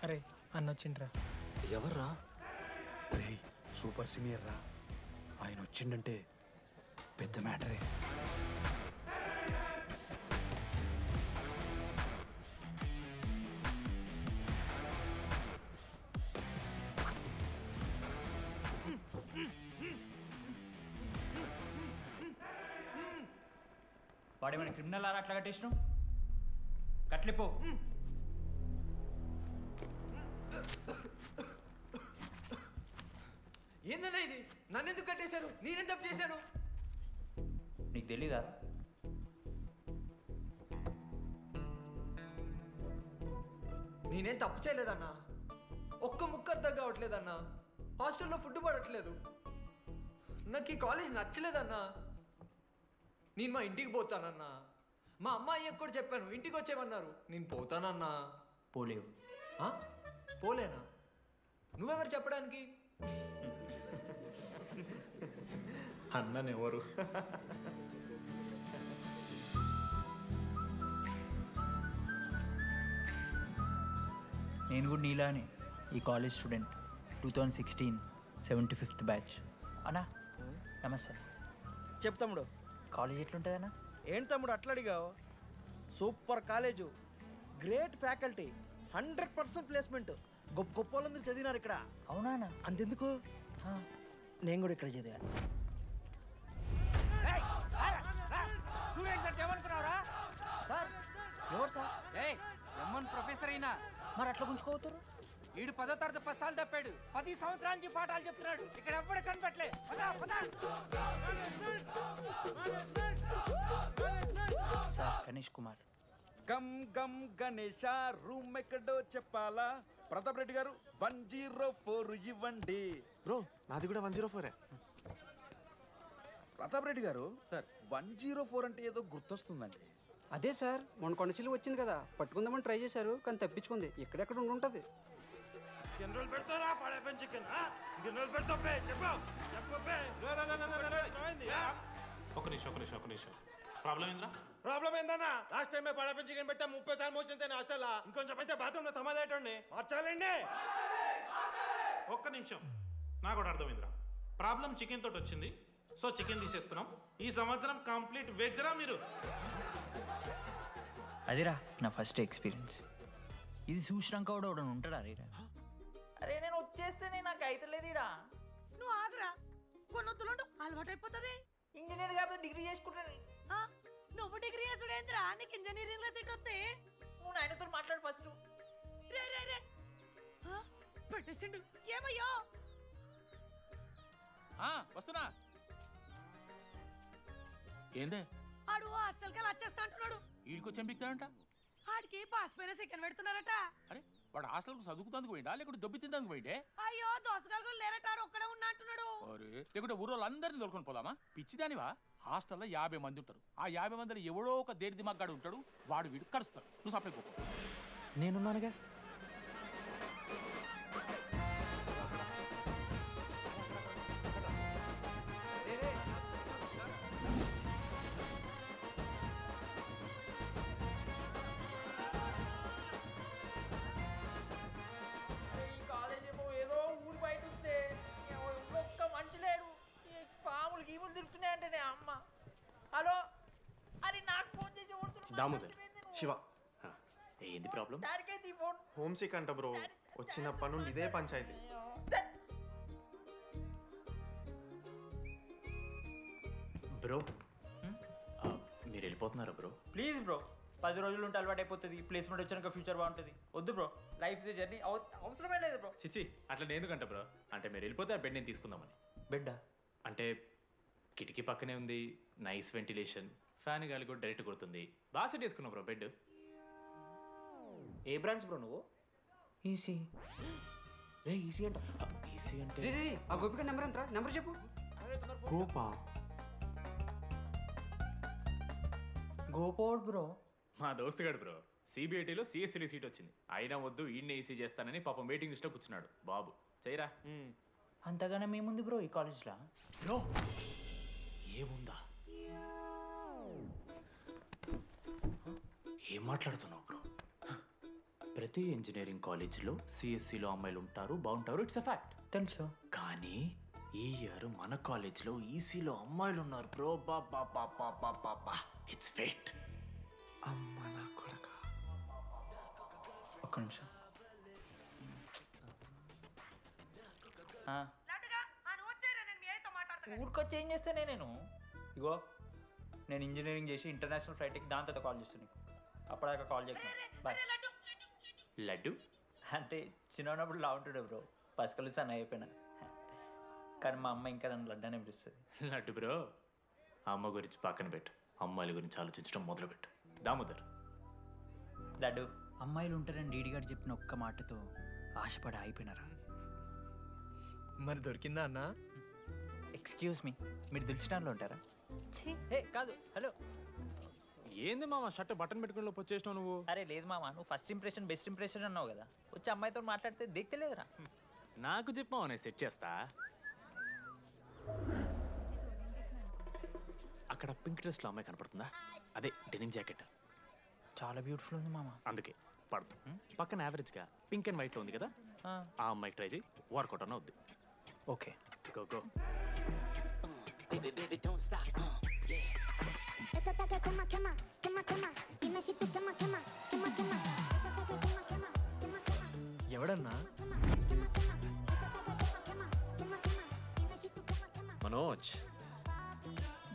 అరే అన్నొచ్చిండ్రా. ఎవర్రా? రే super senior రా, ఆయన వచ్చిండంటే పెద్ద మ్యాటరే. వాడేమైనా క్రిమినల్ ఆరా అట్లా కట్టేసినావు? కట్లిపో. ఏందన్నా ఇది? నన్నెందుకు కట్టేశారు? నేనేం తప్పు చేశాను? నీకు తెలీదా? నేనేం తప్పు చేయలేదన్నా. ఒక్క ముక్క అర్థం కావట్లేదన్నా. హాస్టల్లో ఫుడ్ పడట్లేదు. నాకు ఈ కాలేజ్ నచ్చలేదన్నా. నేను మా ఇంటికి పోతానన్నా. మా అమ్మాయికి కూడా చెప్పాను, ఇంటికి వచ్చేమన్నారు. నేను పోతానన్నా. పోలేవు. పోలేనా? నువ్వెవరు చెప్పడానికి? అన్ననెవరు? నేను కూడా నీలానే ఈ కాలేజ్ స్టూడెంట్, 2016 75th బ్యాచ్. అన్నా నమస్తే. చెప్పు తమ్ముడు. కాలేజ్ ఎట్లుంటుంది అన్న? ఏంటి తమ్ముడు అట్లా అడిగావు? Super college, great faculty, 100% placement. గొప్ప గొప్ప వాళ్ళందరూ చదివినారు ఇక్కడ. అవునా అన్న? అంతెందుకు, నేను కూడా ఇక్కడ చదివా. ఏమనుకున్నావురా సార్? ఎవరు సార్? ఎమ్మన్ ప్రొఫెసర్ అయినా మరి అట్లా గుంజుకోవతారు? వీడు 10వ తరగతి 10 సార్లు తప్పాడు. 10 సంవత్సరాల నుంచి పాఠాలు చెప్తున్నాడు. ఇక్కడ ఎవ్వడు కనపట్లే. Sir Ganesh Kumar. Gum gum Ganesha, room ఎక్కడో చెప్పాలా? ప్రతాప్ రెడ్డి గారు 104 ఇవ్వండి. బ్రో నాది కూడా 104. ప్రతాప్ రెడ్డి గారు సార్ 104 అంటే ఏదో గుర్తొస్తుందండి. అదే సార్, మొన్న కొండచిల్లు వచ్చింది కదా, పట్టుకుందామని ట్రై చేశారు కానీ తప్పించుకుంది. ఎక్కడెక్కడ ఉండుంటది. ఒక నిమిషం ప్రాబ్లం ఏంద్రా? ప్రాబ్లం ఏందన్నా? లాస్ట్ టైం పడపం చికెన్ పెడితే 30 సార్లు మోషన్ హాస్టల్ ఇంకొంచెం అయితే బాత్రూమ్ లో తమాదేటండి మార్చాలండి. ఒక్క నిమిషం, నాకు కూడా అర్థమైందిరా. ప్రాబ్లం చికెన్ తోటి వచ్చింది, సో చికెన్ తీసేస్తున్నాం. ఈ సంవత్సరం కంప్లీట్ వెజ్ రా మీరు. అదిరా నా ఫస్ట్ ఎక్స్పీరియన్స్. ఇది చూసినాక కూడా ఒకడు ఉంటాడా? అరే నేను వచ్చేస్తేనే నాకు అయితే లేదు ఇడా. నువ్వు ఆగరా, కొన్నొత్తులు అలవాటు అయిపోతుంది. ఇంజనీర్ కాబట్టి డిగ్రీ చేసుకుంటాను. నువ్వు డిగ్రీ చేసుడేంద్రా? నీకు ఇంజనీరింగ్ లో సీట్ వస్తే నువ్వు నాయనతో మాట్లాడు ఫస్ట్. రే రే రే పెట్టేసిండు. ఏమయ్యో వస్తున్నా. ఏందే ఆడు హాస్టల్కి వెళ్ళి వచ్చేస్తా అంటున్నాడు. ఈడికొచ్చి ఎంపిక్తాడంట. ఆడికి పాస్ పైన చికెన్ పెడుతున్నారట. అరే వాడు హాస్టల్కు చదువుకుతాందుకు పోయిండా లేకుంటే దొబ్బి తిందానికి పోయిండే? అయ్యో దోసగాలు లేరట, ఆడు ఒక్కడే ఉన్నా అంటున్నాడు. అరే లేకుంటే ఊరోళ్ళు అందరినీ దొరుకుని పోదామా? పిచ్చిదానివా? హాస్టల్లో 50 మంది ఉంటారు. ఆ 50 మందిలో ఎవడో ఒక దేడి దిమాగ్గాడు ఉంటాడు. వాడు వీడు కరుస్తాడు. నువ్వు సప్లై పోకు. నేనున్నానుగా. తిరుగుతున్నాయంటే అమ్మ. హలో, అరే నాకు ఫోన్ చేసి దామోదర్ శివ, ఏంది ప్రాబ్లం? డాడీకి ఫోన్. హోమ్ సిక్ అంట బ్రో, వచ్చినప్పటి నుండి ఇదే పంచాయతీ. బ్రో మీరు వెళ్ళిపోతున్నారా బ్రో? ప్లీజ్ బ్రో, 10 రోజులు ఉంటే అలవాటు అయిపోతుంది. ప్లేస్మెంట్ వచ్చాక ఫ్యూచర్ బాగుంటుంది. వద్దు బ్రో, లైఫ్ ది జర్నీ అవసరమే లేదు బ్రో. చిచి అట్లా ఎందుకంట బ్రో? అంటే మీరు వెళ్ళిపోతే ఆ బెడ్ నేను తీసుకుందామని. బెడ్డా? అంటే కిటికీ పక్కనే ఉంది, నైస్ వెంటిలేషన్, ఫ్యాన్ గాలి కూడా డైరెక్ట్ కొడుతుంది. బాగా సెట్ చేసుకున్నావు బ్రో బెడ్. ఏ బ్రాంచ్ బ్రో నువ్వు? ఈసీ. ఈసీ అంట. ఈసీ అంటే ఆ గోపిక నెంబర్ ఎంతరా? నెంబర్ చెప్పు. గోపా గోపోడ్ బ్రో. మా దోస్తుగాడు బ్రో, సిబిఐటీలో సిఎస్సీలో సీట్ వచ్చింది. అయినా వద్దు ఈయన్నే ఈసీ చేస్తానని పాపం వెయిటింగ్ లిస్ట్లో కూర్చున్నాడు. బాబు చేయరా. అంతగానే మేముంది బ్రో ఈ కాలేజ్లో. బ్రో ఏముందా? ఏం మాట్లాడుతున్నావు బ్రో? ప్రతి ఇంజనీరింగ్ కాలేజీలో సిఎస్సిలో అమ్మాయిలు ఉంటారు, బాగుంటారు, ఇట్స్ ఎ ఫ్యాక్ట్. తెలుసు. కానీ ఈ ఇయర్ మన కాలేజ్లో ఈసీలో అమ్మాయిలు ఉన్నారు బ్రో. బా ఇట్స్ ఫేట్. అమ్మ నా కొడక. ఒక్క నిమిషం. ఊరికొచ్చి ఏం చేస్తానే నేను? ఇగో నేను ఇంజనీరింగ్ చేసి ఇంటర్నేషనల్ ఫ్లైట్కి దాని తర్వాత కాల్ చేస్తాను నీకు. అప్పటిదాకా కాల్ చేస్తాను. బాయ్. లడ్డు అంటే చిన్నప్పుడు లా ఉంటుండే బ్రో, పసుకలు సన్న అయిపోయినా. కానీ మా అమ్మ ఇంకా నన్ను లడ్డు అని పిలుస్తుంది. లడ్డు బ్రో, అమ్మ గురించి పక్కన పెట్టు, అమ్మాయిల గురించి ఆలోచించడం మొదలుపెట్టు. దామోదర్. లడ్డు, అమ్మాయిలు ఉంటారని డీడీ గారు చెప్పిన ఒక్క మాటతో ఆశపడి అయిపోయినారా? మరి దొరికిందా అన్న? ఎక్స్క్యూజ్ మీ, మీరు దిల్చడంలో ఉంటారా? ఏ కాదు, హలో. ఏంది మామ షర్ట్ బటన్ పెట్టుకుని లోపు వచ్చేసినావు నువ్వు? అరే లేదు మామ, నువ్వు ఫస్ట్ ఇంప్రెషన్ బెస్ట్ ఇంప్రెషన్ అన్నావు కదా, వచ్చి అమ్మాయితో మాట్లాడితే దిక్తలేదురా. నాకు చెప్పావు, నేను సెట్ చేస్తా. అక్కడ పింక్ డ్రెస్లో అమ్మాయి కనపడుతుందా? అదే డెనిమ్ జాకెట్. చాలా బ్యూటిఫుల్ ఉంది మామ. అందుకే పడదు. పక్కన యావరేజ్గా పింక్ అండ్ వైట్లో ఉంది కదా, ఆ అమ్మాయికి ట్రై చేయి, వర్కౌట్ అన్న వద్దు. Okay, go go. ఎవడన్నా? మనోజ్.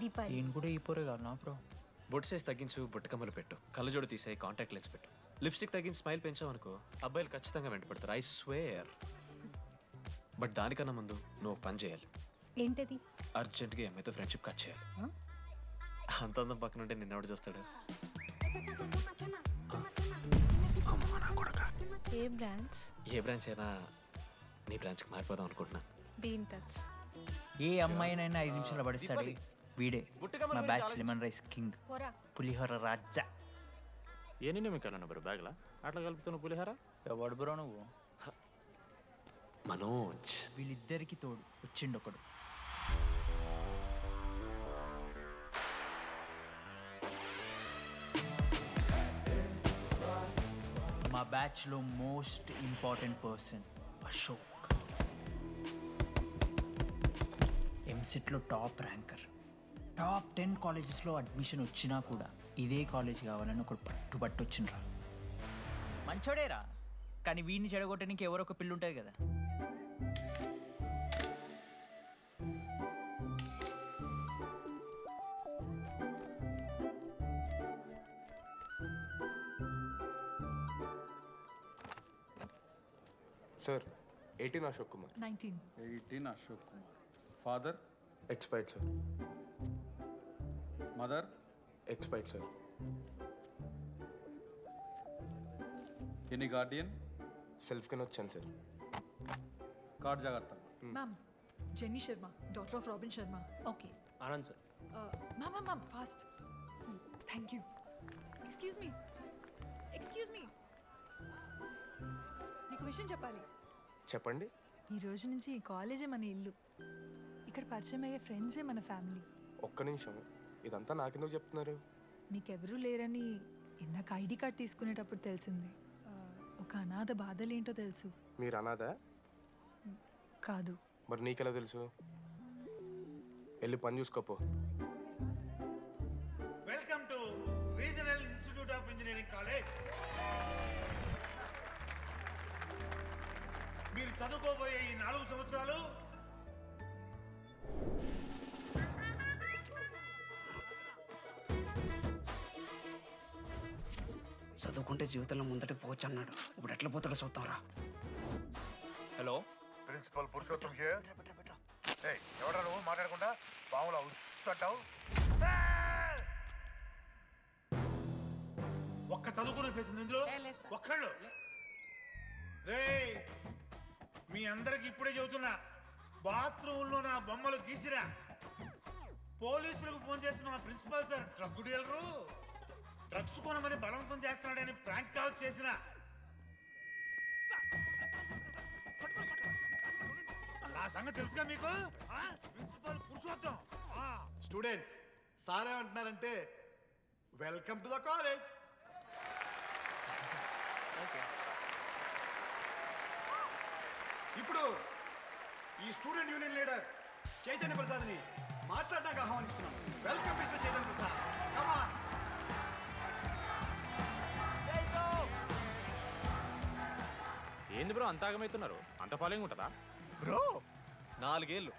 దీపాలి. ఈయన కూడా ఈ పోరే కాదు నా బ్రో. బొట్టు సైజ్ తగ్గించు, బుట్టకమ్మలు పెట్టు, కళ్ళజోడు తీసేయి, కాంటాక్ట్ లెన్స్ పెట్టు, లిప్స్టిక్ తగ్గించి స్మైల్ పెంచావు అనుకో, అబ్బాయిలు ఖచ్చితంగా వెంటపడతారు, ఐ స్వేర్. బట్ దానికన్నా ముందు నువ్వు పని చేయాలి. ఏంటది? అర్జెంట్గా అమ్మాయితో ఫ్రెండ్షిప్ కట్ చేయాలి. అంత అందం పక్కన ఉంటే నిన్నెవడు చూస్తాడు? ఏ బ్రాంచ్? ఏ బ్రాంచ్ అయినా నీ బ్రాంచ్కి మారిపోదాం అనుకుంటున్నా. Be in touch. ఏ అమ్మాయినైనా 5 నిమిషాలు పడిస్తాడు వీడే. మా బ్యాచ్ లెమన్ రైస్ కింగ్, పులిహోర రాజా. ఎన్ని నిమిషాలు బ్రో బ్యాగ్లా అట్లా కలుపుతున్న పులిహోర? ఎవడు బ్రో నువ్వు? మనోజ్. వీళ్ళిద్దరికి తోడు వచ్చిండు ఒకడు. మా బ్యాచ్లో మోస్ట్ ఇంపార్టెంట్ పర్సన్ అశోక్. ఎంసెట్లో టాప్ ర్యాంకర్. టాప్ 10 కాలేజెస్లో అడ్మిషన్ వచ్చినా కూడా ఇదే కాలేజ్ కావాలని ఒకడు పట్టుబట్టు వచ్చిండ్రా. మంచోడేరా, కానీ వీడిని చెడగొట్టడానికి ఎవరో ఒక పిల్లు ఉంటుంది కదా. Sir 18 Ashok Kumar. 18 Ashok Kumar. Father? Expired sir. Mother? Expired sir. Any guardian? సెల్ఫ్గానే వచ్చాను సార్. కార్డ్ జాగ్రత్త. Ma'am, Jenny Sharma, daughter of Robin Sharma. Okay. Anand sir. Ma'am fast. Thank you. Excuse me, నీకు విషయం చెప్పాలి. చెప్పండి. ఈ రోజు నుంచి ఈ కాలేజే మన ఇల్లు. ఇక్కడ పరిచయం అయ్యే ఫ్రెండ్సే మన ఫ్యామిలీ. ఒక్క నిమిషం, ఇదంతా నాకెందుకు చెప్తున్నారు? మీకెవరూ లేరని ఇందాక ఐడి కార్డ్ తీసుకునేటప్పుడు తెలిసింది. ఒక అనాథ బాధలేంటో తెలుసు. మీరు అనాథా? కాదు. మరి నీకెలా తెలుసు? వెళ్ళి పని చూసుకోపో. Welcome to regional institute of engineering college. మీరు చదువుకోబోయే ఈ 4 సంవత్సరాలు చదువుకుంటే జీవితంలో ముందట పోవచ్చు అన్నాడు. ఇప్పుడు ఎట్లా పోతాడో చూద్దాంరా. Hello, principal Purushottam here. ఎవడా నువ్వు మాట్లాడకుండా బావులా ఉస్సంటావు? ఒక్క చదువుకునే ఫేస్ ఇందులో ఒక్కళ్ళు. రే, మీ అందరికి ఇప్పుడే చెబుతున్నా, బాత్రూంలో నా బొమ్మలు గీసిరా. పోలీసులకు ఫోన్ చేసి మా principal sir drug dealer drugs కొనమని బలవంతం చేస్తున్నాడని ప్రాంక్ కాల్ చేసిన. ఆ సంగతి తెలుసుగా మీకు? ప్రిన్సిపల్ పురుషోత్తం. స్టూడెంట్స్, సార్ ఏమంటున్నారంటే వెల్కమ్ టు ద కాలేజ్. ఇప్పుడు ఈ స్టూడెంట్ యూనియన్ లీడర్ చైతన్య ప్రసాద్ని మాట్లాడడానికి ఆహ్వానిస్తున్నాం. Welcome mister Chaitanya Prasad. Come on. ఏంది బ్రో అంత ఆగమవుతున్నారు? అంత ఫాలోయింగ్ ఉంటుందా బ్రో? 4 ఏళ్ళు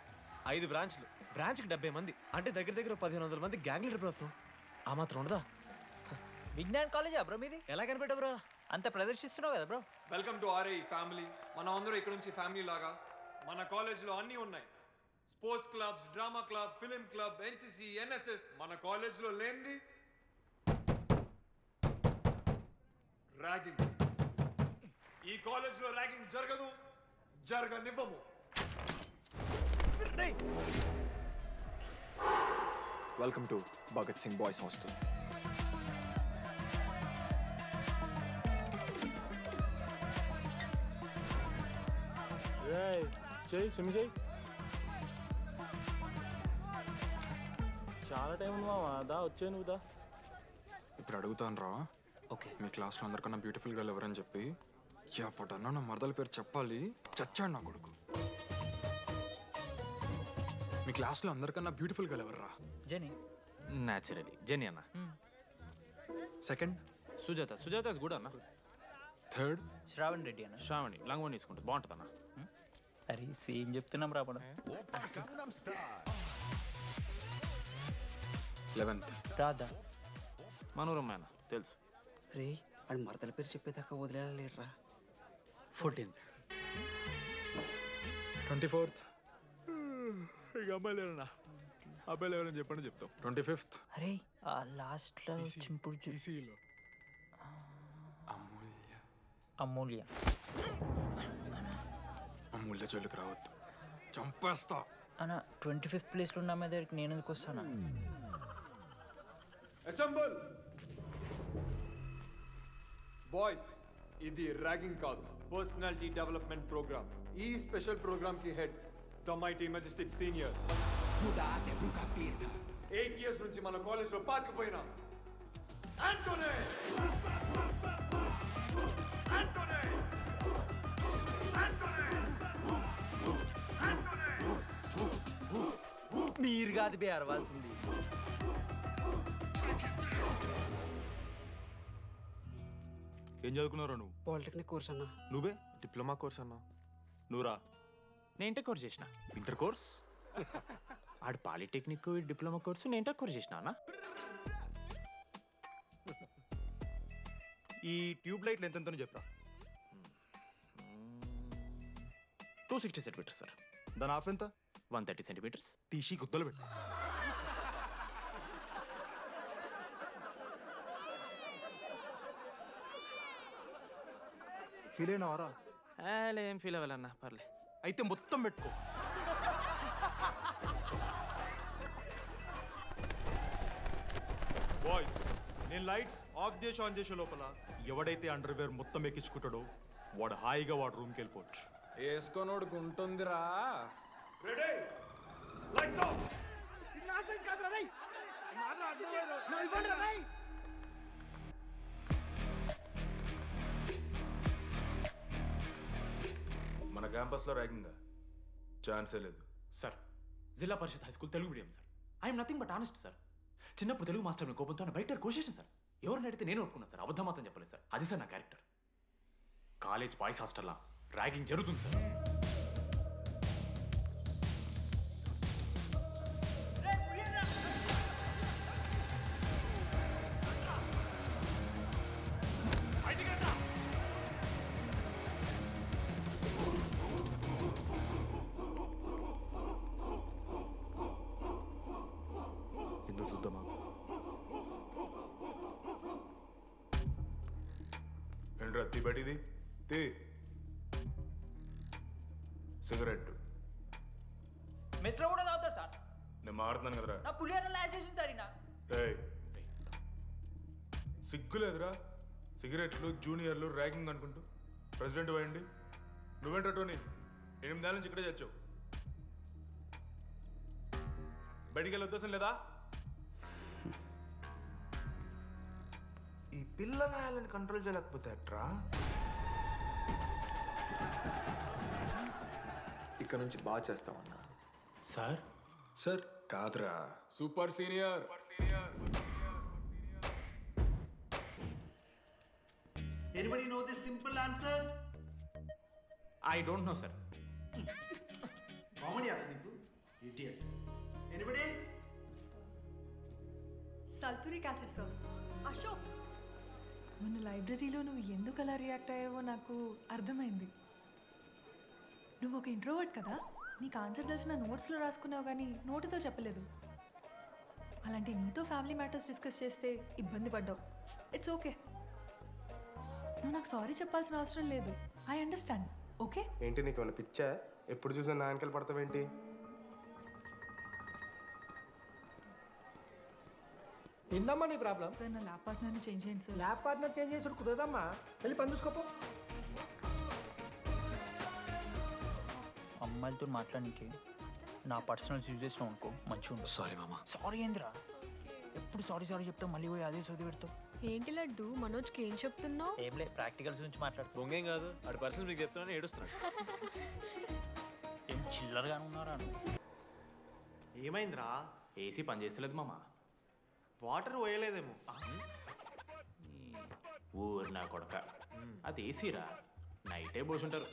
5 బ్రాంచ్లు, బ్రాంచ్కి 70 మంది అంటే దగ్గర దగ్గర 1500 మంది గ్యాంగ్ లీడర్ బ్రో. ఆ మాత్రం ఉండదా? విజ్ఞాన్ కాలేజా బ్రో మీది? ఎలా కనిపెట్టా బ్రో? అంత ప్రదర్శిస్తున్నావు కదా bro. Welcome to RI family. మనం అందరూ ఇక్కడ నుంచి ఫ్యామిలీ లాగా. మన కాలేజ్లో అన్నీ ఉన్నాయి. Sports clubs, drama club, film club, NCC, NSS. మన కాలేజ్లో లేనిది ర్యాగింగ్. ఈ కాలేజ్లో ర్యాగింగ్ జరగదు, జరగనివ్వము. Welcome to Bhagat Singh boys hostel. చాలా టైం ఉంది మామ. దా వచ్చే నువ్వు దా. ఇప్పుడు అడుగుతాను రా. ఓకే. మీ క్లాస్లో అందరికన్నా బ్యూటిఫుల్ గర్ల్ ఎవరని చెప్పి ఎవడన్నా నా మరదల పేరు చెప్పాలి. చచ్చాడు నా కొడుకు. మీ క్లాస్లో అందరికన్నా బ్యూటిఫుల్ గర్ల్ ఎవర్రా? జెనీ. న్యాచురలీ జెనీ అన్న. Second Sujatha. Sujatha is good అన్న. థర్డ్ శ్రావణ్ రెడ్డి అన్న. శ్రావణి లంగ్ వన్ తీసుకుంటే బాగుంటుంది అన్న. అరే సేమ్ చెప్తున్నాం రాపడ. 11th రాధా. మనోరమ్మ అన్న తెలుసు. రే వాడు మరదల పేరు చెప్పేదాకా వదిలేరా. 14th 24th ఇక అమ్మాయిలు ఎవరన్నా? అబ్బాయిలు ఎవరైనా చెప్పండి చెప్తాం. 25th అరే ఆ లాస్ట్లో చింపుడు ఈసీలో అమూల్య. అమూల్య జోలికి రావద్దు, చంపేస్తా. అన్న 25th ప్లేస్లో ఉన్న అమ్మాయి దగ్గరికి నేను ఎందుకు వస్తానా? Assemble boys. ఇది ర్యాగింగ్ కాదు, పర్సనాలిటీ డెవలప్మెంట్ ప్రోగ్రామ్. ఈ స్పెషల్ ప్రోగ్రామ్ కి head the mighty Majestic senior. 8 years నుంచి మన కాలేజ్ లో పాతిపోయిన ఆంటోనీ. మీరు కాదు బే అరవాల్సింది. ఏం చదువుకున్నారా నువ్వు? పాలిటెక్నిక్ కోర్స్ అన్న. నువ్వే డిప్లొమా కోర్స్ అన్నా. నువ్వురా? నేను ఇంటర్ కోర్స్ చేసిన. Inter course? ఆడు పాలిటెక్నిక్ డిప్లొమా కోర్సు, నేను ఇంటర్ కోర్స్ చేసిన అన్న. ఈ ట్యూబ్ లైట్లు ఎంతెంతనో చెప్పరా. 260 సెంటీమీటర్స్ సార్. దాని ఆఫ్ ఎంత? 130 సెంటీమీటర్స్. టీసీ గుద్దలు పెట్టు. ఫీల్ అయినావారా? ఏం ఫీల్ అవ్వాలన్నా పర్లే. అయితే మొత్తం పెట్టుకో. బాయ్స్, నేను లైట్స్ ఆఫ్ చేసి ఆన్ చేసే లోపల ఎవడైతే అండర్వేర్ మొత్తం ఎక్కించుకుంటాడో వాడు హాయిగా వాడు రూమ్కి వెళ్ళిపోవచ్చు. వేసుకోనోడుకు ఉంటుందిరా. Ready, lights off. మన క్యాంపస్లో ర్యాగింగ్ ఛాన్సే లేదు sir. Zilla Parishad high school Telugu medium sir. I'm nothing but honest sir. చిన్నప్పుడు తెలుగు మాస్టర్ కోపంతో బయట కోసేసిన సార్. ఎవరిని అడిగితే నేను ఒప్పుకున్నాను సార్. అబద్ధం మాత్రం చెప్పలేదు సార్. అది సార్ నా క్యారెక్టర్. కాలేజ్ బాయ్స్ హాస్టల్లా ర్యాగింగ్ జరుగుతుంది సార్. ఎందుకు చూద్దామా? ఏంట్రా తీ బయటిది తీ. సిగరెట్ మెస్లో కూడా తాగుతారు సార్. నేను మాడుతున్నాను కదరా. నా పులిహోర లాస్ట్ చేసింది సార్ ఈయన. సిగ్గులేదురా? సిగరెట్లు జూనియర్లు ర్యాగింగ్ అనుకుంటూ ప్రెసిడెంట్ పోయండి. నువ్వేంట్రా టోనీ 8 ఏళ్ళ నుంచి ఇక్కడే చచ్చావు. బయటికి వెళ్ళే ఉద్దేశం లేదా? ఈ పిల్లలని కంట్రోల్ చేయలేకపోతే అట్రా. ఇక్కడ నుంచి బాగా చేస్తామన్నా. సార్ సార్ కాదురా, super senior. Anybody know the simple answer? I don't know sir. Comedy అలా నీకు idiot. Anybody? Sulphuric acid sir. Ashok, మన లైబ్రరీలో నువ్వు ఎందుకు అలా రియాక్ట్ అయ్యావో నాకు అర్థమైంది. నువ్వు ఒక ఇంట్రోవర్ట్ కదా, నీకు ఆన్సర్ తెలిసిన నోట్స్లో రాసుకున్నావు కానీ నోటుతో చెప్పలేదు. అలాంటి నీతో ఫ్యామిలీ మ్యాటర్స్ డిస్కస్ చేస్తే ఇబ్బంది పడ్డావు. ఇట్స్ ఓకే, నువ్వు నాకు సారీ చెప్పాల్సిన అవసరం లేదు. I understand. ఓకే? ఏంటి నీకు ఏమైనా పిచ్చా? ఎప్పుడు చూసినా నా వెనకాల పడతావేంటి? ఏందమ్మా నీ ప్రాబ్లం? సార్, నా ల్యాబ్ పార్ట్నర్ని చేంజ్ చేయండి సార్. ల్యాబ్ పార్ట్నర్ చేంజ్ చేసుడు కుదరదమ్మా. వెళ్ళి పని చూసుకోపో. అమ్మాయిలతో మాట్లాడడానికి నా పర్సనల్ యూజ్ చేసినావు అనుకో మంచిగా ఉంటుంది. సారీ మామ. సారీ ఏంద్రా, ఎప్పుడు సారీ సారీ చెప్తావు, మళ్ళీ పోయి అదే సోది పెడతావు. ఏంటి లడ్డు, మనోజ్కి ఏం చెప్తున్నావు? ఏం లేదు, ప్రాక్టికల్స్ గురించి మాట్లాడుతావు. దొంగేం కాదు, ఆడి పర్సనల్ మీకు చెప్తున్నాను ఏడుస్తున్నాడు. ఏం చిల్లరగా ఉన్నారా? ఏమైందిరా? ఏసీ పని చేస్తలేదు మామ. వాటర్ పోయలేదేమో. ఊరు నా కొడక, అది ఏసీరా, నైటే పోసుంటారు.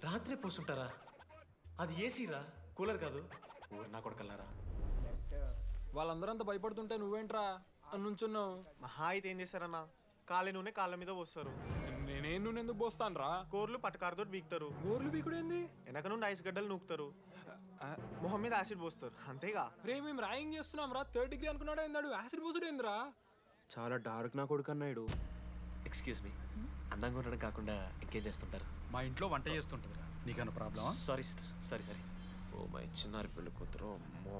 రాత్రే పోసుంటారా? అది ఏసీరా, కూలర్ కాదు. ఊరు నా కొడకల్లారా. వాళ్ళందరూ అంత భయపడుతుంటే నువ్వేంట్రా నుంచున్నావు? మహా అయితే ఏం చేస్తారన్నా, కాళ్ళ నూనె కాళ్ళ మీద పోస్తారు. నేనేం నూనె ఎందుకు పోస్తాను రా? కూరలు పట్టకారుతో బీకుతారు. గోర్లు బీకుడు ఏంది? వెనక నుండి ఐస్ గడ్డలు నూకుతారు. మొహం మీద యాసిడ్ పోస్తారు, అంతేగా. రే మేము ర్యాగింగ్ చేస్తున్నాం రా, 3rd డిగ్రీ అనుకున్నాడు ఏందాడు, యాసిడ్ పోసుడు ఏందిరా? చాలా డార్క్ నా కొడుకు అన్నాడు. ఎక్స్క్యూజ్ మీ, అందంగా ఉండడం కాకుండా ఇంకేం చేస్తుంటారు? మా ఇంట్లో వంట చేస్తుంటుందిరా. నీకన్నా ప్రాబ్లమా? Sorry sister, sorry. Oh my చిన్నారి పెళ్ళి కూతురు, అమ్మో.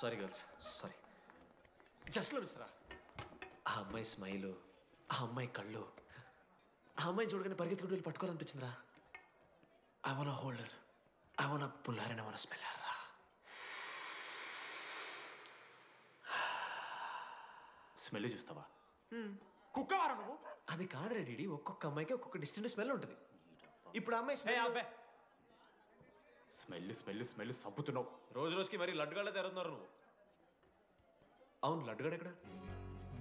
Sorry girls, sorry. జస్ట్లో మిస్రా, ఆ అమ్మాయి స్మైలు, ఆ అమ్మాయి కళ్ళు, ఆ అమ్మాయి చూడగానే పరిగెత్తుకుంటూ వెళ్ళి పట్టుకోవాలనిపించిందిరా. I want holder, I want puller and I want smeller రా. స్మెల్ చూస్తావా? కుక్కవారా నువ్వు? అది కాదురా డీడీ, ఒక్కొక్క అమ్మాయికి ఒక్కొక్క డిస్టెంట్ స్మెల్ ఉంటుంది. ఇప్పుడు అమ్మాయి స్మెల్ సబ్బుతున్నావు. రోజుకి మరి లడ్డుగాళ్ళ తెరుతున్నారు నువ్వు. అవును, లడ్డుగాడు ఎక్కడ?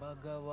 భగవా